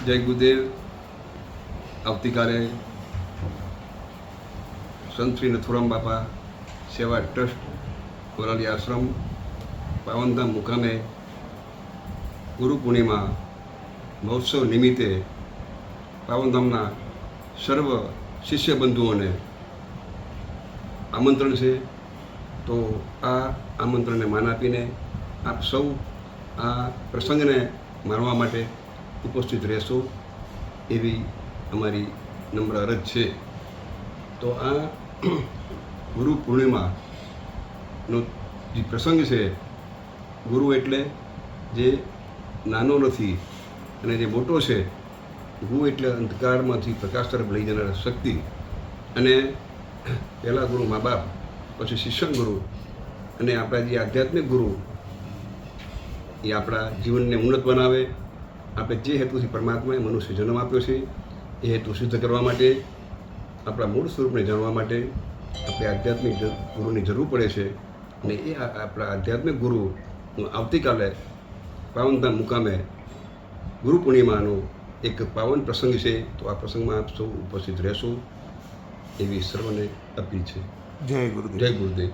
જય ગુરુદેવ. આવતીકાલે સંત શ્રી નથુરામ બાપા સેવા ટ્રસ્ટ વરાલી આશ્રમ પાવનધામ મુકામે ગુરુ પૂર્ણિમા મહોત્સવ નિમિત્તે પાવનધામના સર્વ શિષ્ય બંધુઓને આમંત્રણ છે. તો આ આમંત્રણને માન આપીને આપ સૌ આ પ્રસંગને માણવા માટે ઉપસ્થિત રહેશો એવી અમારી નમ્ર અરજ છે. તો આ ગુરુ પૂર્ણિમાનો જે પ્રસંગ છે, ગુરુ એટલે જે નાનો નથી અને જે મોટો છે. ગુરુ એટલે અંધકારમાંથી પ્રકાશ તરફ લઈ જનાર શક્તિ. અને પહેલાં ગુરુ મા બાપ, પછી શિક્ષણ ગુરુ અને આપણા જે આધ્યાત્મિક ગુરુ એ આપણા જીવનને ઉન્નત બનાવે. આપણે જે હેતુથી પરમાત્માએ મનુષ્ય જન્મ આપ્યો છે એ હેતુ સિદ્ધ કરવા માટે, આપણા મૂળ સ્વરૂપને જાણવા માટે આપણે આધ્યાત્મિક ગુરુની જરૂર પડે છે. અને એ આપણા આધ્યાત્મિક ગુરુનું આવતીકાલે પાવનધામ મુકામે ગુરુ પૂર્ણિમાનો એક પાવન પ્રસંગ છે. તો આ પ્રસંગમાં આપ સૌ ઉપસ્થિત રહેશો એવી સર્વને અપીલ છે. જય ગુરુદેવ. જય ગુરુદેવ.